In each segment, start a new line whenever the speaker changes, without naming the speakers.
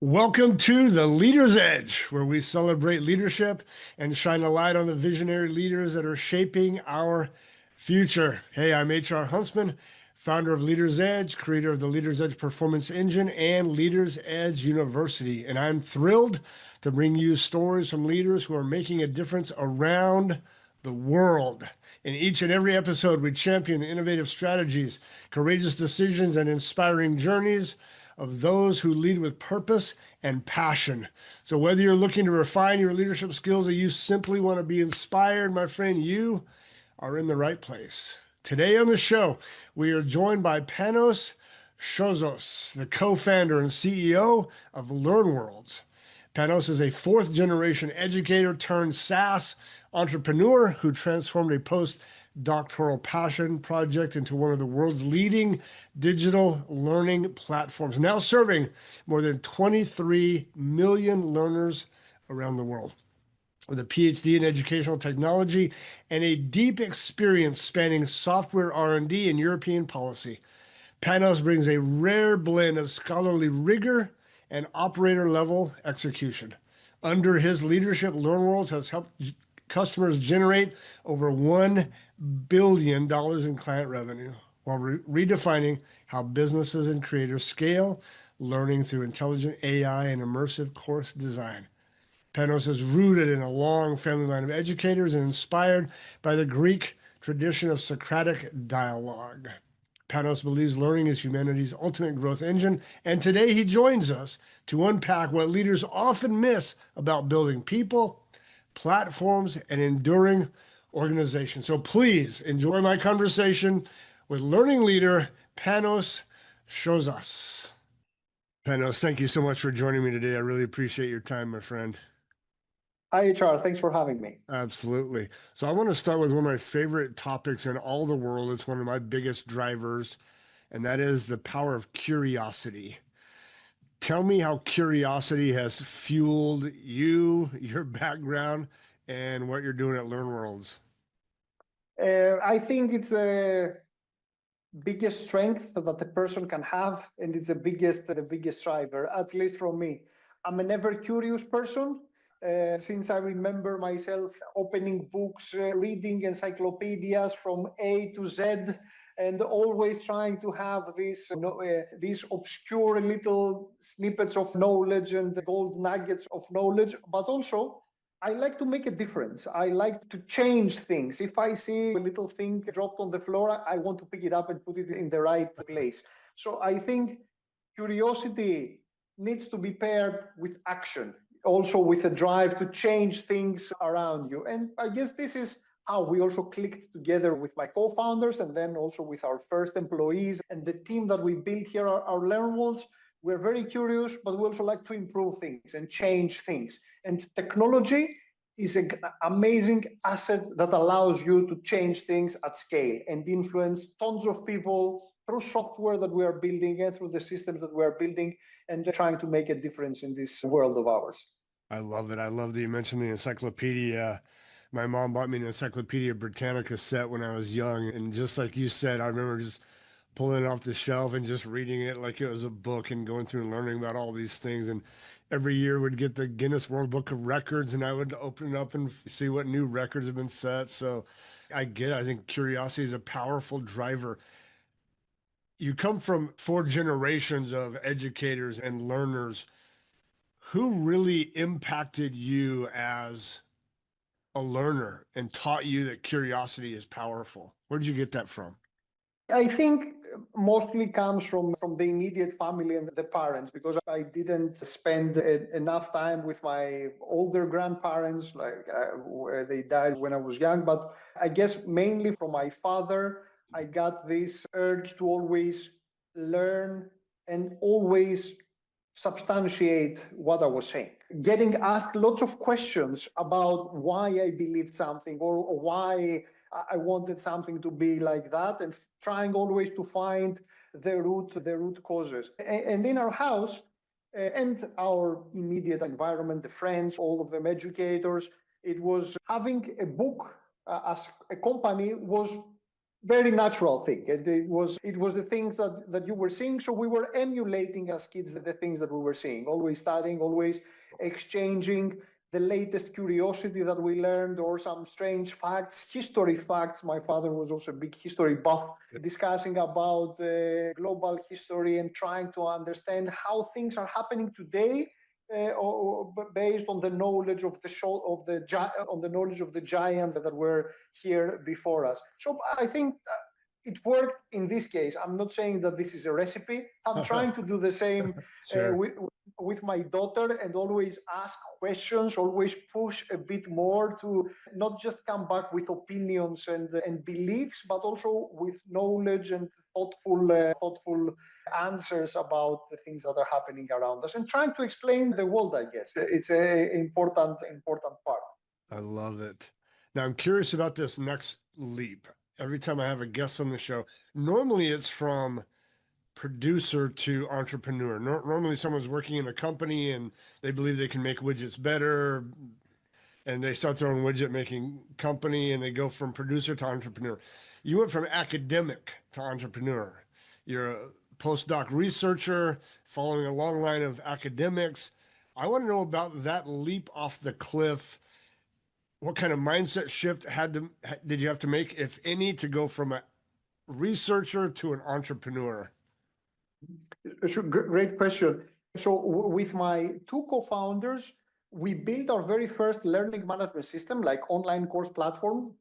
Welcome to the Leader's Edge, where we celebrate leadership and shine a light on the visionary leaders that are shaping our future. Hey, I'm HR Huntsman, founder of Leader's Edge, creator of the Leader's Edge Performance Engine and Leader's Edge University. And I'm thrilled to bring you stories from leaders who are making a difference around the world. In each and every episode, we champion innovative strategies, courageous decisions, and inspiring journeys of those who lead with purpose and passion. So whether you're looking to refine your leadership skills or you simply want to be inspired, my friend, you are in the right place. Today on the show, we are joined by Panos Siozos, the co-founder and CEO of LearnWorlds. Panos is a fourth generation educator turned SaaS entrepreneur who transformed a postdoctoral passion project into one of the world's leading digital learning platforms, now serving more than 23 million learners around the world. With a PhD in educational technology and a deep experience spanning software R&D and European policy, Panos brings a rare blend of scholarly rigor and operator-level execution. Under his leadership, LearnWorlds has helped customers generate over $1 billion in client revenue while redefining how businesses and creators scale learning through intelligent AI and immersive course design. Panos is rooted in a long family line of educators and inspired by the Greek tradition of Socratic dialogue. Panos believes learning is humanity's ultimate growth engine, and today he joins us to unpack what leaders often miss about building people, platforms, and enduring organizations. So please enjoy my conversation with learning leader Panos Siozos. Panos, thank you so much for joining me today. I really appreciate your time, my friend.
Hi, HR. Thanks for having me.
Absolutely. So I want to start with one of my favorite topics in all the world. It's one of my biggest drivers, and that is the power of curiosity. Tell me how curiosity has fueled you, your background, and what you're doing at LearnWorlds.
I think it's a biggest strength that a person can have, and it's the biggest driver, at least from me. I'm an ever curious person. Since I remember myself opening books, reading encyclopedias from A to Z, and always trying to have these obscure little snippets of knowledge and the gold nuggets of knowledge, but also I like to make a difference. I like to change things. If I see a little thing dropped on the floor, I want to pick it up and put it in the right place. So I think curiosity needs to be paired with action, also with a drive to change things around you. And I guess this is how we also clicked together with my co-founders and then also with our first employees and the team that we built here, our LearnWorlds. We're very curious, but we also like to improve things and change things. And technology is an amazing asset that allows you to change things at scale and influence tons of people through software that we are building and through the systems that we are building and trying to make a difference in this world of ours.
I love it. I love that you mentioned the encyclopedia. My mom bought me an Encyclopedia Britannica set when I was young. And just like you said, I remember just pulling it off the shelf and just reading it like it was a book and going through and learning about all these things. And every year would get the Guinness World Book of Records and I would open it up and see what new records have been set. So I get it. I think curiosity is a powerful driver. You come from four generations of educators and learners. Who really impacted you as a learner and taught you that curiosity is powerful? Where did you get that from?
I think mostly comes from the immediate family and the parents, because I didn't spend enough time with my older grandparents, where they died when I was young. But I guess mainly from my father, I got this urge to always learn and always substantiate what I was saying. Getting asked lots of questions about why I believed something or why I wanted something to be like that, and trying always to find the root causes. And in our house and our immediate environment, the friends, all of them educators, it was having a book as a company was very natural thing. It was the things that you were seeing. So we were emulating as kids the things that we were seeing, always studying, always exchanging the latest curiosity that we learned or some strange facts, history facts. My father was also a big history buff, discussing about global history and trying to understand how things are happening today. Or based on the knowledge of the knowledge of the giants that were here before us. So I think it worked in this case. I'm not saying that this is a recipe. I'm trying to do the same
Sure.
with my daughter, and always ask questions, always push a bit more to not just come back with opinions and beliefs, but also with knowledge and thoughtful answers about the things that are happening around us, and trying to explain the world. I guess it's a important part.
I love it. Now I'm curious about this next leap. Every time I have a guest on the show, normally it's from producer to entrepreneur. Normally someone's working in a company and they believe they can make widgets better, and they start their own widget making company and they go from producer to entrepreneur. You went from academic to entrepreneur. You're a postdoc researcher following a long line of academics. I want to know about that leap off the cliff. What kind of mindset shift did you have to make, if any, to go from a researcher to an entrepreneur?
Sure, great question. So with my two co-founders, we built our very first learning management system, like online course platform.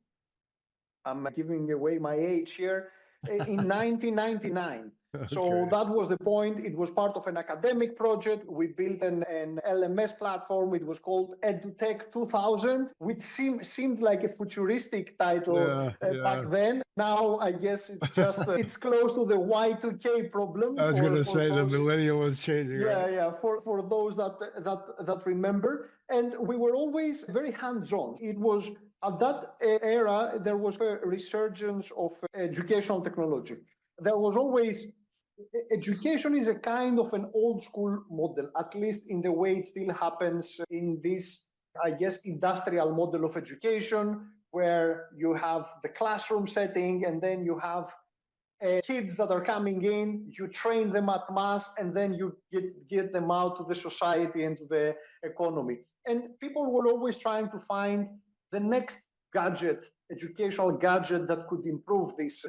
I'm giving away my age here. In 1999. So
Okay.
that was the point. It was part of an academic project. We built an LMS platform. It was called EduTech 2000, which seemed like a futuristic title back
Yeah.
then. Now, I guess it's just it's close to the Y2K problem.
I was going to
For
say the
those,
millennial was changing, right?
yeah. For those that remember, and we were always very hands-on. It was at that era there was a resurgence of educational technology. There was always education is a kind of an old school model, at least in the way it still happens in this, I guess, industrial model of education, where you have the classroom setting and then you have kids that are coming in, you train them at mass, and then you get them out to the society and to the economy. And people were always trying to find the next gadget, educational gadget that could improve this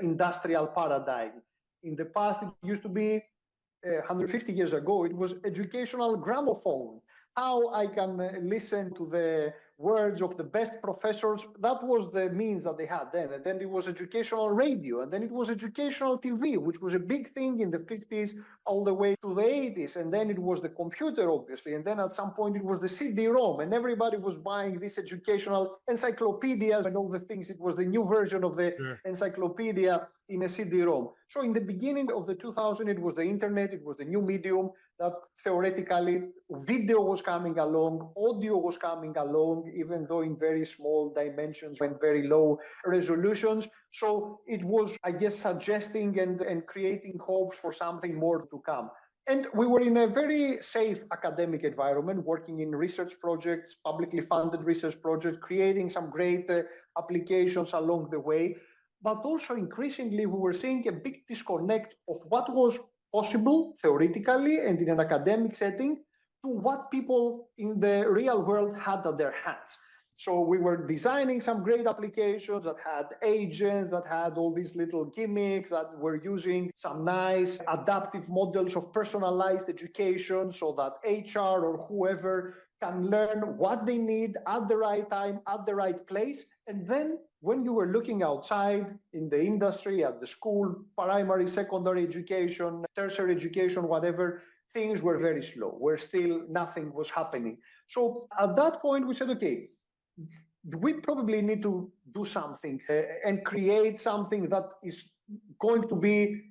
industrial paradigm. In the past, it used to be 150 years ago, it was educational gramophone. How I can listen to the words of the best professors. That was the means that they had then. And then it was educational radio. And then it was educational TV, which was a big thing in the 50s all the way to the 80s. And then it was the computer, obviously. And then at some point it was the CD-ROM. And everybody was buying these educational encyclopedias and all the things. It was the new version of the
Sure.
encyclopedia in a CD-ROM. So in the beginning of the 2000, it was the internet, it was the new medium that theoretically video was coming along, audio was coming along, even though in very small dimensions and very low resolutions. So it was, I guess, suggesting and creating hopes for something more to come. And we were in a very safe academic environment, working in research projects, publicly funded research projects, creating some great applications along the way. But also increasingly, we were seeing a big disconnect of what was possible theoretically and in an academic setting to what people in the real world had at their hands. So we were designing some great applications that had agents, that had all these little gimmicks, that were using some nice adaptive models of personalized education so that HR or whoever can learn what they need at the right time, at the right place. And then when you were looking outside in the industry, at the school, primary, secondary education, tertiary education, whatever, things were very slow, where still nothing was happening. So at that point, we said, okay, we probably need to do something and create something that is going to be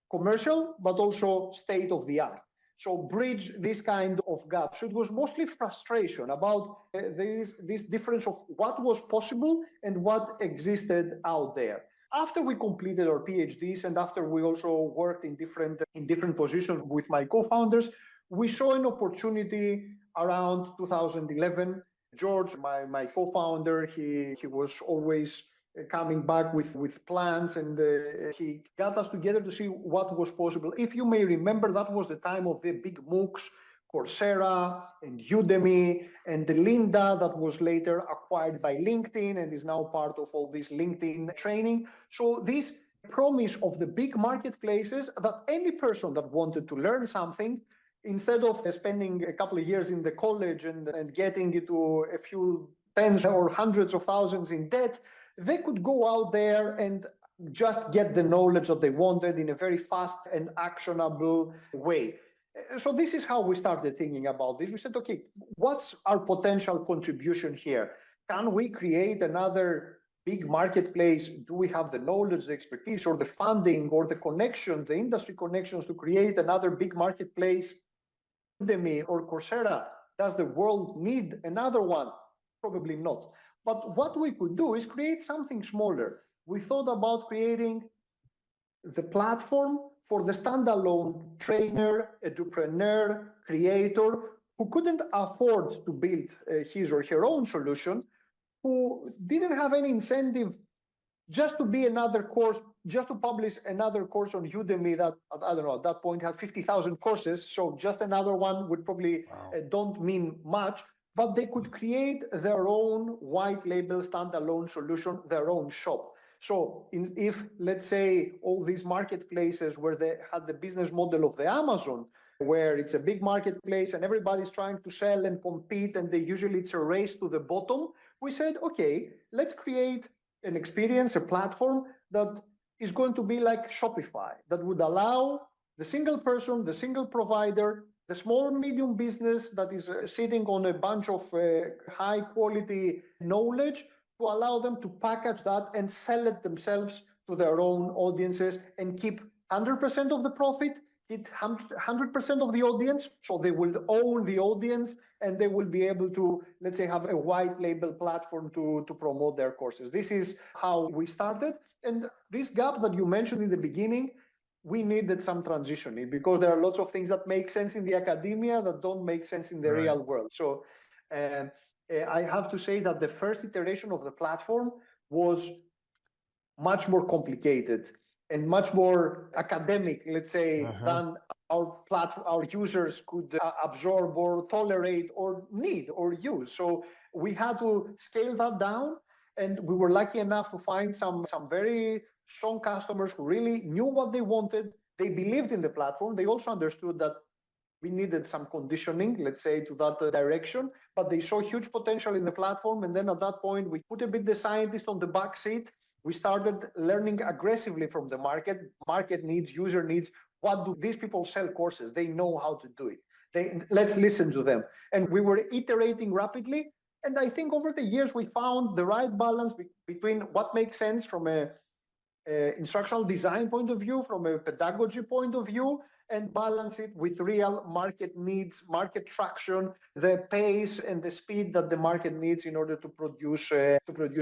commercial, but also state of the art. So bridge this kind of gap. So it was mostly frustration about this difference of what was possible and what existed out there. After we completed our PhDs and after we also worked in different positions with my co-founders, we saw an opportunity around 2011. George, my co-founder, he was always coming back with plans, and he got us together to see what was possible. If you may remember, that was the time of the big MOOCs, Coursera and Udemy and Linda, that was later acquired by LinkedIn and is now part of all this LinkedIn training. So this promise of the big marketplaces that any person that wanted to learn something, instead of spending a couple of years in the college and getting into a few tens or hundreds of thousands in debt, they could go out there and just get the knowledge that they wanted in a very fast and actionable way. So this is how we started thinking about this. We said, okay, what's our potential contribution here? Can we create another big marketplace? Do we have the knowledge, the expertise, or the funding, or the connections, the industry connections to create another big marketplace? Udemy or Coursera, does the world need another one? Probably not. But what we could do is create something smaller. We thought about creating the platform for the standalone trainer, entrepreneur, creator who couldn't afford to build his or her own solution, who didn't have any incentive just to be another course, just to publish another course on Udemy that, I don't know, at that point had 50,000 courses. So just another one would probably don't mean much, but they could create their own white label standalone solution, their own shop. So if, let's say, all these marketplaces where they had the business model of the Amazon, where it's a big marketplace and everybody's trying to sell and compete, and usually it's a race to the bottom, we said, okay, let's create an experience, a platform that is going to be like Shopify, that would allow the single person, the single provider, the small medium business that is sitting on a bunch of high quality knowledge, to allow them to package that and sell it themselves to their own audiences and keep 100% of the profit, hit 100% of the audience. So they will own the audience and they will be able to, let's say, have a white label platform to promote their courses. This is how we started. And this gap that you mentioned in the beginning, we needed some transitioning because there are lots of things that make sense in the academia that don't make sense in the real world. So I have to say that the first iteration of the platform was much more complicated and much more academic, let's say, than our users could absorb or tolerate or need or use. So we had to scale that down, and we were lucky enough to find some very strong customers who really knew what they wanted. They believed in the platform. They also understood that we needed some conditioning, let's say, to that direction, but they saw huge potential in the platform. And then at that point, we put a bit the scientist on the back seat. We started learning aggressively from the market needs, user needs. What do these people sell courses? They know how to do it. Let's listen to them. And we were iterating rapidly. And I think over the years, we found the right balance between what makes sense from a instructional design point of view, from a pedagogy point of view, and balance it with real market needs, market traction, the pace and the speed that the market needs in order to produce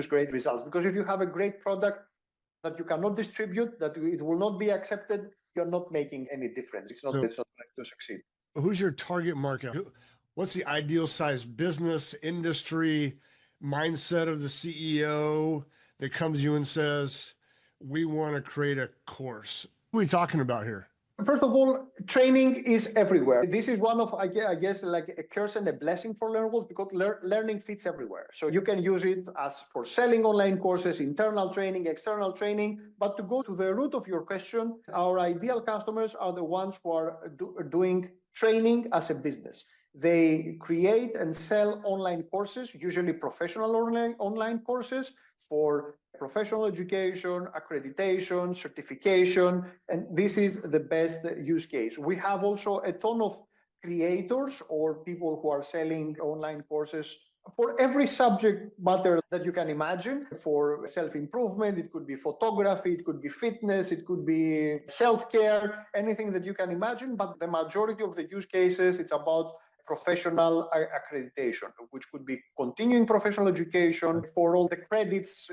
great results. Because if you have a great product that you cannot distribute, that it will not be accepted, you're not making any difference. It's not going to succeed.
Who's your target market? What's the ideal size business, industry, mindset of the CEO that comes to you and says, we want to create a course? What are we talking about here?
First of all, training is everywhere. This is one of, I guess, like a curse and a blessing for LearnWorlds, because learning fits everywhere. So you can use it as for selling online courses, internal training, external training. But to go to the root of your question, our ideal customers are the ones who are doing training as a business. They create and sell online courses, usually professional online courses for professional education, accreditation, certification, and this is the best use case. We have also a ton of creators or people who are selling online courses for every subject matter that you can imagine. For self-improvement, it could be photography, it could be fitness, it could be healthcare, anything that you can imagine. But the majority of the use cases, it's about professional accreditation, which could be continuing professional education for all the credits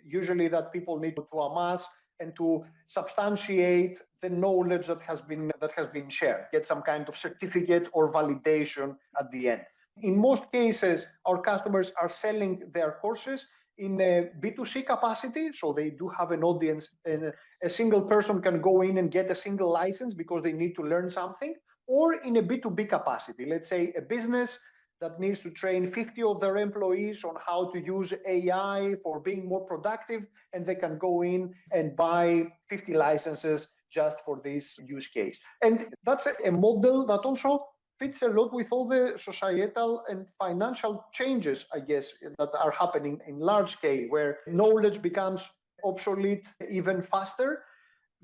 usually that people need to amass and to substantiate the knowledge that has been shared, get some kind of certificate or validation at the end. In most cases, our customers are selling their courses in a B2C capacity, so they do have an audience and a single person can go in and get a single license because they need to learn something, or in a B2B capacity, let's say a business that needs to train 50 of their employees on how to use AI for being more productive, and they can go in and buy 50 licenses just for this use case. And that's a model that also fits a lot with all the societal and financial changes, I guess, that are happening in large scale, where knowledge becomes obsolete even faster.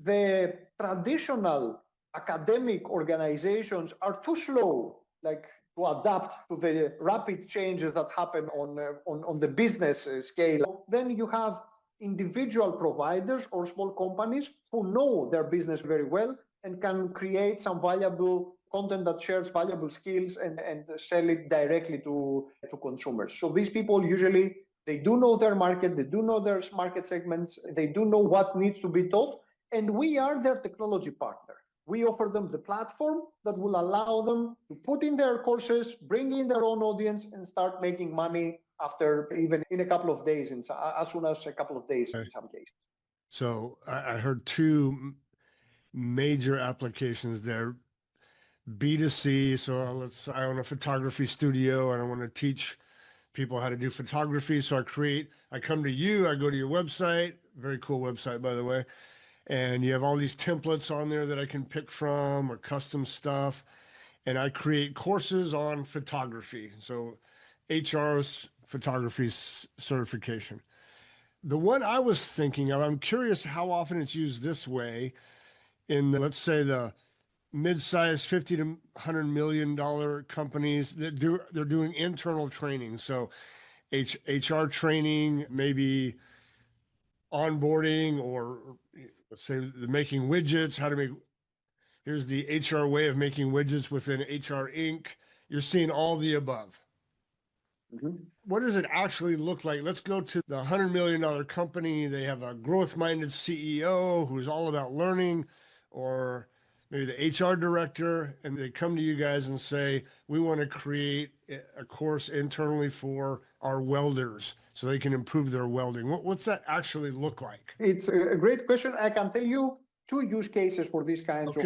The traditional academic organizations are too slow, like to adapt to the rapid changes that happen on the business scale. Then you have individual providers or small companies who know their business very well and can create some valuable content that shares valuable skills and sell it directly to consumers. So these people usually, they do know their market, they do know their market segments, they do know what needs to be taught, and we are their technology partner. We offer them the platform that will allow them to put in their courses, bring in their own audience, and start making money after even in a couple of days, as soon as a couple of days in some cases.
So I heard two major applications there. B2C, so I own a photography studio and I want to teach people how to do photography. So I come to you, I go to your website, very cool website, by the way. And you have all these templates on there that I can pick from or custom stuff. And I create courses on photography. So HR's photography certification. The one I was thinking of, I'm curious how often it's used this way in, let's say, the mid-sized 50 to $100 million companies that they're doing internal training. So HR training, maybe onboarding, or let's say the making widgets, here's the HR way of making widgets within HR Inc. You're seeing all the above.
Mm-hmm.
What does it actually look like? Let's go to the $100 million company. They have a growth-minded CEO who's all about learning, or maybe the HR director, and they come to you guys and say, we want to create a course internally for our welders so they can improve their welding. What's that actually look like?
It's a great question. I can tell you two use cases for these kinds of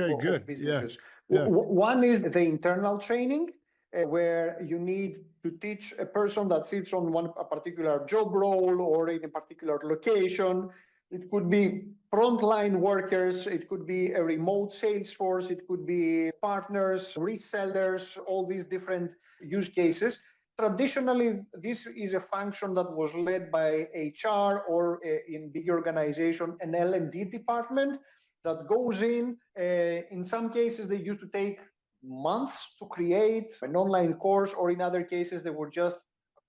businesses.
Yeah.
One is the internal training, where you need to teach a person that sits on a particular job role or in a particular location. It could be frontline workers, it could be a remote sales force, it could be partners, resellers, all these different use cases. Traditionally, this is a function that was led by HR or in big organization, an L&D department that goes in. In some cases, they used to take months to create an online course, or in other cases, they were just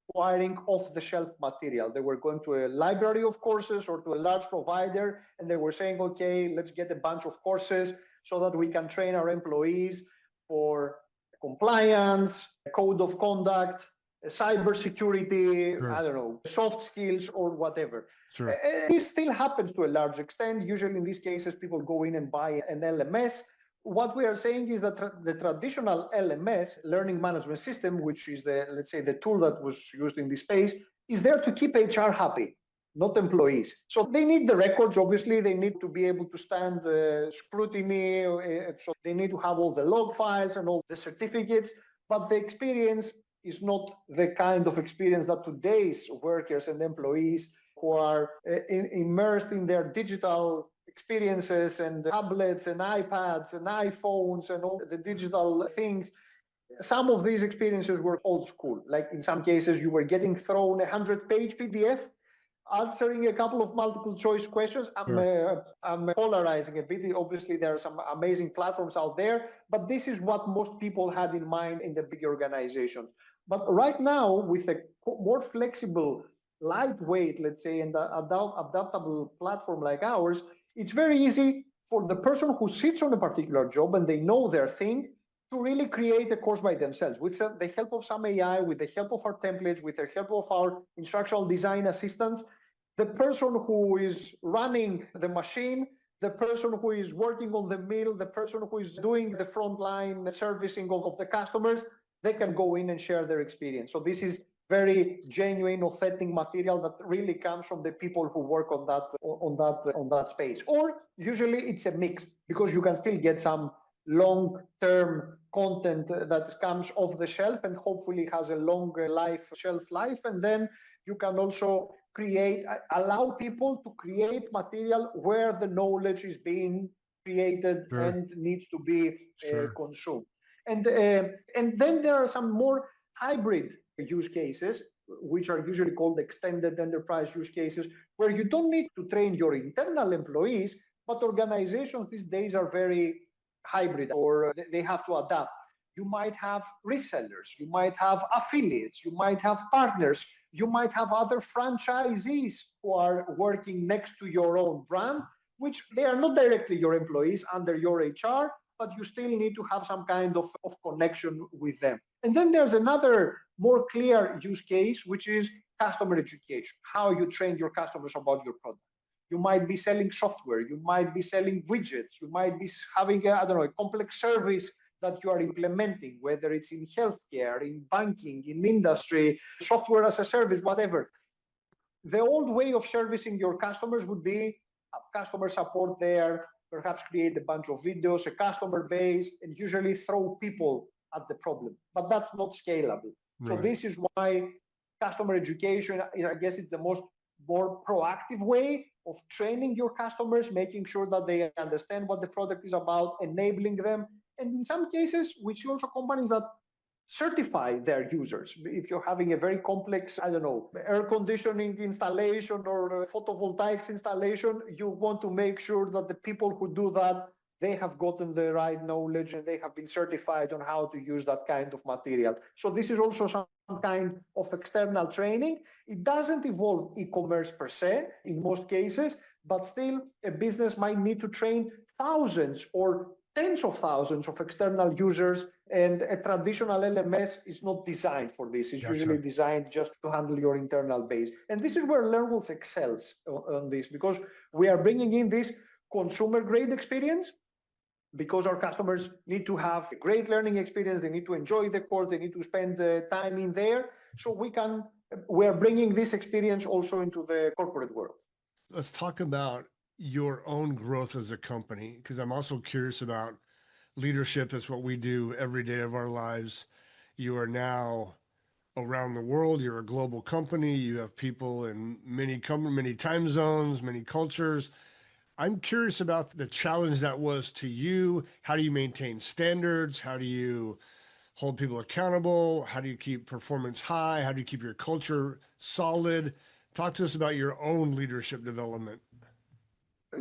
acquiring off-the-shelf material. They were going to a library of courses or to a large provider, and they were saying, okay, let's get a bunch of courses so that we can train our employees for compliance, code of conduct, cybersecurity,
Sure.
I don't know, soft skills or whatever.
Sure.
This still happens to a large extent. Usually in these cases, people go in and buy an LMS. What we are saying is that the traditional LMS, learning management system, which is let's say the tool that was used in this space, is there to keep HR happy, not employees. So they need the records, obviously, they need to be able to stand scrutiny, so they need to have all the log files and all the certificates, but the experience is not the kind of experience that today's workers and employees who are immersed in their digital experiences and tablets and iPads and iPhones and all the digital things. Some of these experiences were old school. Like in some cases, you were getting thrown a 100-page PDF, answering a couple of multiple choice questions. I'm polarizing a bit. Obviously, there are some amazing platforms out there, but this is what most people had in mind in the big organizations. But right now, with a more flexible, lightweight, let's say, and adaptable platform like ours, it's very easy for the person who sits on a particular job and they know their thing to really create a course by themselves with the help of some AI, with the help of our templates, with the help of our instructional design assistants. The person who is running the machine, the person who is working on the mill, the person who is doing the frontline servicing of the customers, they can go in and share their experience. So this is very genuine, authentic material that really comes from the people who work on that space. Or usually it's a mix, because you can still get some long-term content that comes off the shelf and hopefully has a longer shelf life. And then you can also allow people to create material where the knowledge is being created and needs to be consumed. And then there are some more hybrid use cases, which are usually called extended enterprise use cases, where you don't need to train your internal employees, but organizations these days are very hybrid, or they have to adapt. You might have resellers, you might have affiliates, you might have partners, you might have other franchisees who are working next to your own brand, which they are not directly your employees under your HR, but you still need to have some kind of connection with them. And then there's another more clear use case, which is customer education, how you train your customers about your product. You might be selling software, you might be selling widgets, you might be having a complex service that you are implementing, whether it's in healthcare, in banking, in industry, software as a service, whatever. The old way of servicing your customers would be have customer support there, perhaps create a bunch of videos, a customer base, and usually throw people at the problem. But that's not scalable. Right. So this is why customer education, I guess it's the more proactive way of training your customers, making sure that they understand what the product is about, enabling them. And in some cases, we see also companies that certify their users. If you're having a very complex, air conditioning installation or photovoltaics installation, you want to make sure that the people who do that, they have gotten the right knowledge and they have been certified on how to use that kind of material. So this is also some kind of external training. It doesn't involve e-commerce per se in most cases, but still a business might need to train thousands or tens of thousands of external users, and a traditional LMS is not designed for this. It's usually designed just to handle your internal base. And this is where LearnWorlds excels on this, because we are bringing in this consumer-grade experience, because our customers need to have a great learning experience. They need to enjoy the course. They need to spend the time in there. So we are bringing this experience also into the corporate world.
Let's talk about your own growth as a company, because I'm also curious about leadership. That's what we do every day of our lives. You are now around the world. You're a global company. You have people in many time zones, many cultures. I'm curious about the challenge that was to you. How do you maintain standards? How do you hold people accountable? How do you keep performance high? How do you keep your culture solid? Talk to us about your own leadership development.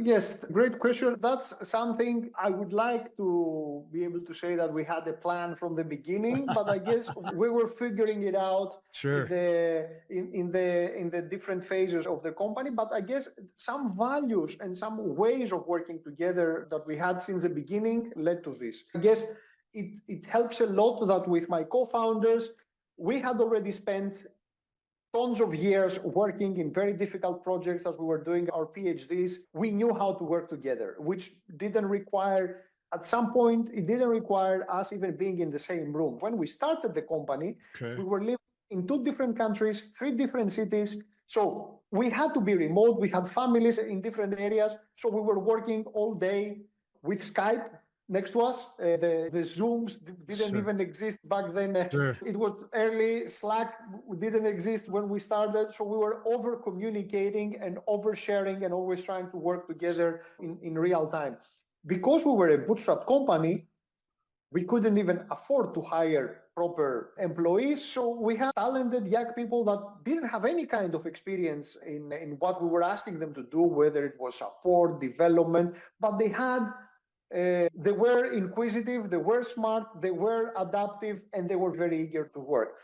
Yes, great question. That's something I would like to be able to say that we had a plan from the beginning, but I guess we were figuring it out in the different phases of the company. But I guess some values and some ways of working together that we had since the beginning led to this. I guess it helps a lot that with my co-founders, we had already spent tons of years working in very difficult projects as we were doing our PhDs. We knew how to work together, which didn't require, at some point, it didn't require us even being in the same room. When we started the company, we were living in 2 different countries, 3 different cities. So we had to be remote. We had families in different areas. So we were working all day with Skype next to us. The Zooms didn't even exist back then. It was early. Slack didn't exist when we started. So we were over communicating and oversharing and always trying to work together in real time. Because we were a bootstrap company, we couldn't even afford to hire proper employees. So we had talented young people that didn't have any kind of experience in what we were asking them to do, whether it was support, development, but they were inquisitive, they were smart, they were adaptive, and they were very eager to work.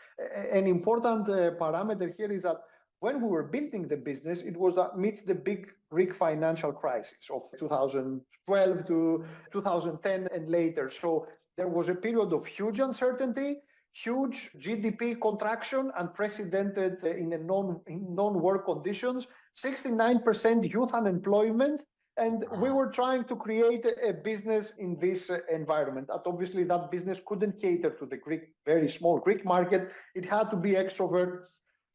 An important parameter here is that when we were building the business, it was amidst the big Greek financial crisis of 2012 to 2010 and later. So there was a period of huge uncertainty, huge GDP contraction, unprecedented in non-work conditions, 69% youth unemployment, And we were trying to create a business in this environment. And obviously, that business couldn't cater to the Greek, very small Greek market. It had to be extrovert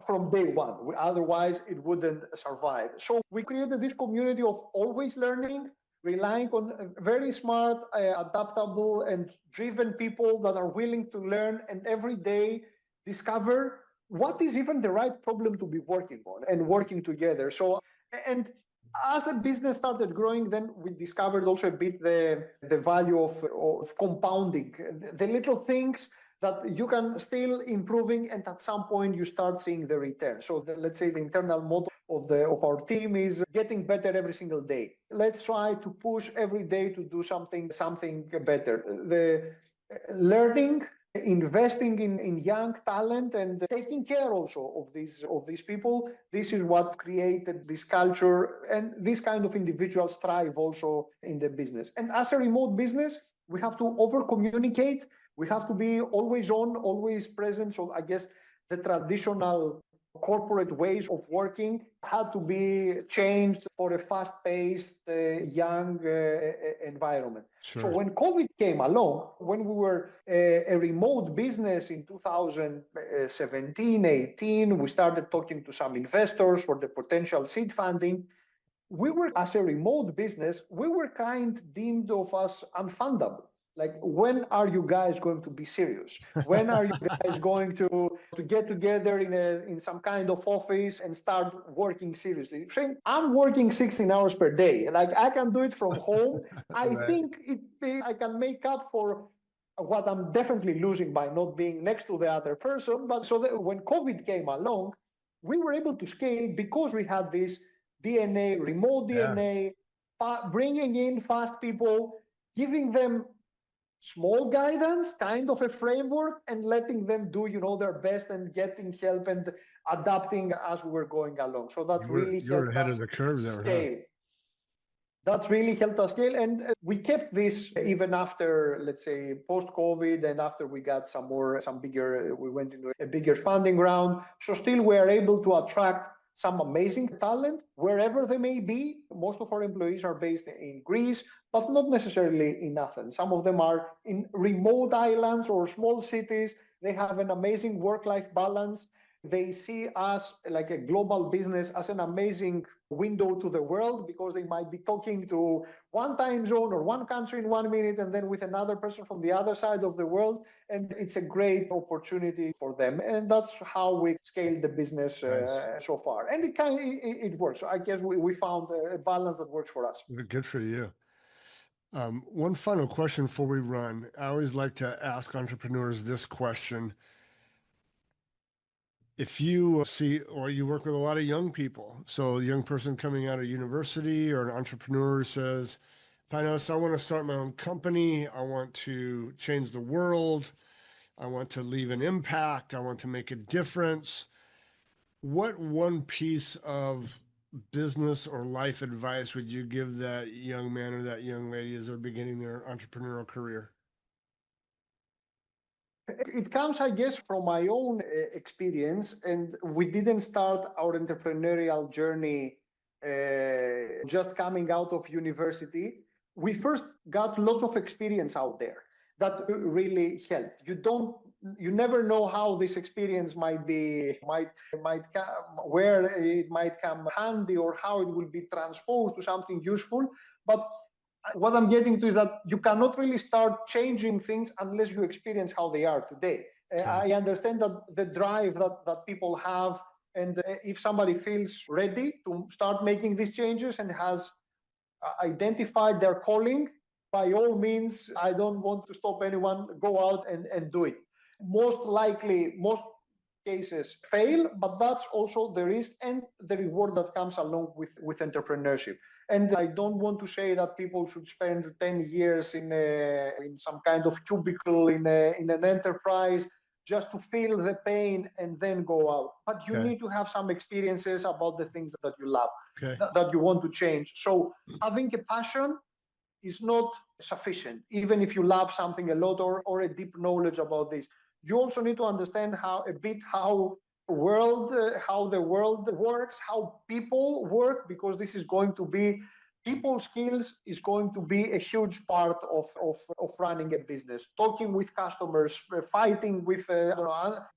from day one. Otherwise, it wouldn't survive. So we created this community of always learning, relying on very smart, adaptable, and driven people that are willing to learn and every day discover what is even the right problem to be working on and working together. So, and as the business started growing, then we discovered also a bit the value of compounding, the little things that you can still improving, and at some point you start seeing the return. So let's say the internal model of our team is getting better every single day. Let's try to push every day to do something better. The learning, investing in young talent, and taking care also of these people. This is what created this culture, and this kind of individuals thrive also in the business. And as a remote business, we have to over communicate. We have to be always on, always present. So I guess the traditional corporate ways of working had to be changed for a fast-paced, young environment.
Sure.
So when COVID came along, when we were a remote business in 2017, 18, we started talking to some investors for the potential seed funding. We were, as a remote business, we were deemed of us unfundable. Like, when are you guys going to be serious? When are you guys going to get together in some kind of office and start working seriously? Saying, I'm working 16 hours per day. Like, I can do it from home. I
Right.
think I can make up for what I'm definitely losing by not being next to the other person. But so that when COVID came along, we were able to scale because we had this DNA, remote DNA, bringing in fast people, giving them small guidance, kind of a framework, and letting them do, their best and getting help and adapting as we were going along. So that really
you're
helped
ahead
us
of the curve there,
scale. That really helped us scale, and we kept this even after, let's say, post-COVID, and after we got we went into a bigger funding round. So still we are able to attract some amazing talent wherever they may be. Most of our employees are based in Greece, but not necessarily in Athens. Some of them are in remote islands or small cities. They have an amazing work-life balance. They see us like a global business as an amazing window to the world, because they might be talking to one time zone or one country in 1 minute and then with another person from the other side of the world. And it's a great opportunity for them. And that's how we scaled the business so far. And it works. So I guess we found a balance that works for us.
Good for you. One final question before we run. I always like to ask entrepreneurs this question. If you see, or you work with a lot of young people, so a young person coming out of university or an entrepreneur says, Panos, I want to start my own company. I want to change the world. I want to leave an impact. I want to make a difference. What one piece of business or life advice would you give that young man or that young lady as they're beginning their entrepreneurial career?
It comes, I guess, from my own experience, and we didn't start our entrepreneurial journey just coming out of university. We first got lots of experience out there that really helped. You never know how this experience where it might come handy or how it will be transposed to something useful. But what I'm getting to is that you cannot really start changing things unless you experience how they are today.
Okay.
I understand that the drive that people have, and if somebody feels ready to start making these changes and has identified their calling, by all means, I don't want to stop anyone, go out and do it. Most likely, most cases fail, but that's also the risk and the reward that comes along with entrepreneurship. And I don't want to say that people should spend 10 years in some kind of cubicle in an enterprise just to feel the pain and then go out. But you need to have some experiences about the things that you love, that you want to change. So having a passion is not sufficient, even if you love something a lot or a deep knowledge about this. You also need to understand how the world works, how people work, because this is going to be people skills is going to be a huge part of running a business. Talking with customers, fighting with,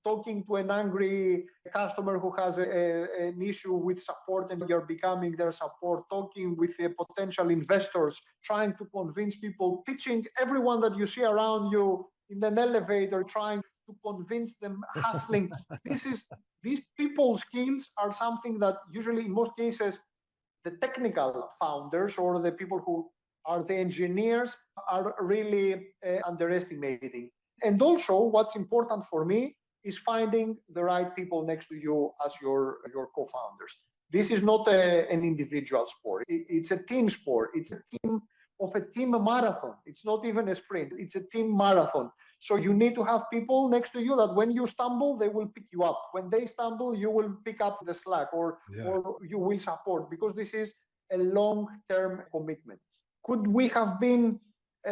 talking to an angry customer who has an issue with support and you're becoming their support, talking with potential investors, trying to convince people, pitching everyone that you see around you in an elevator, trying to convince them, hustling. These people skills are something that usually in most cases the technical founders or the people who are the engineers are really underestimating. And also, what's important for me is finding the right people next to you as your co-founders. This is not an individual sport. It's a team sport. It's a team of a team marathon. It's not even a sprint. It's a team marathon. So you need to have people next to you that when you stumble, they will pick you up. When they stumble, you will pick up the slack or you will support, because this is a long-term commitment. Could we have been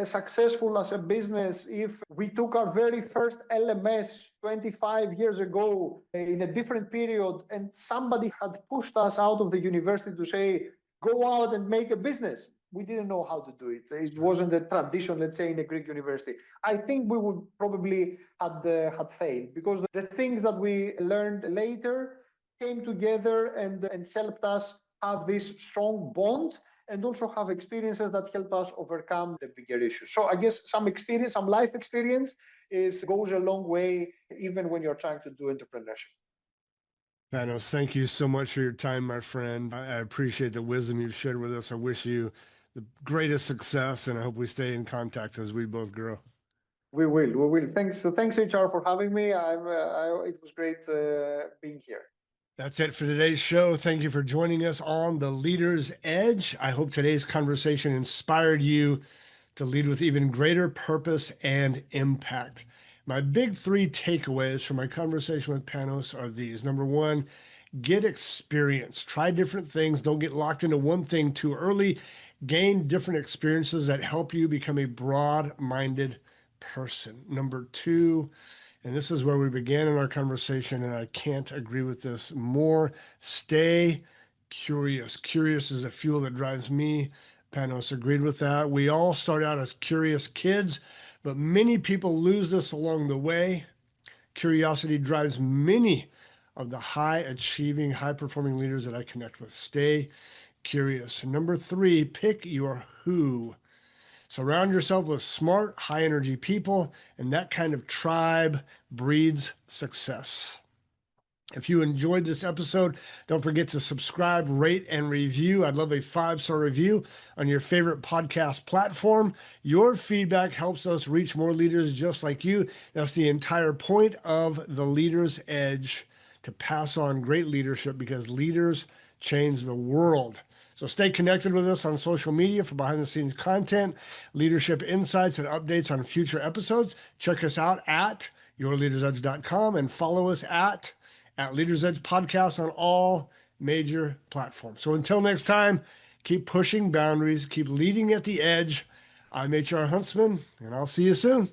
successful as a business if we took our very first LMS 25 years ago in a different period and somebody had pushed us out of the university to say, go out and make a business? We didn't know how to do it. It wasn't a tradition, let's say, in a Greek university. I think we would probably had failed, because the things that we learned later came together and helped us have this strong bond and also have experiences that help us overcome the bigger issues. So I guess some experience, some life experience goes a long way, even when you're trying to do entrepreneurship.
Panos, thank you so much for your time, my friend. I appreciate the wisdom you've shared with us. I wish you the greatest success, and I hope we stay in contact as we both grow.
We will. Thanks, HR, for having me. It was great being here.
That's it for today's show. Thank you for joining us on The Leader's Edge. I hope today's conversation inspired you to lead with even greater purpose and impact. My big three takeaways from my conversation with Panos are these. Number one, get experience. Try different things. Don't get locked into one thing too early. Gain different experiences that help you become a broad-minded person. Number two, and this is where we began in our conversation, and I can't agree with this more, stay curious. Curious is the fuel that drives me. Panos agreed with that. We all start out as curious kids, but many people lose this along the way. Curiosity drives many of the high-achieving, high-performing leaders that I connect with. Stay curious. Number three, pick your who. Surround yourself with smart, high-energy people, and that kind of tribe breeds success. If you enjoyed this episode, don't forget to subscribe, rate, and review. I'd love a 5-star review on your favorite podcast platform. Your feedback helps us reach more leaders just like you. That's the entire point of The Leader's Edge, to pass on great leadership, because leaders change the world. So stay connected with us on social media for behind-the-scenes content, leadership insights, and updates on future episodes. Check us out at yourleadersedge.com and follow us at Leader's Edge Podcast on all major platforms. So until next time, keep pushing boundaries, keep leading at the edge. I'm HR Huntsman, and I'll see you soon.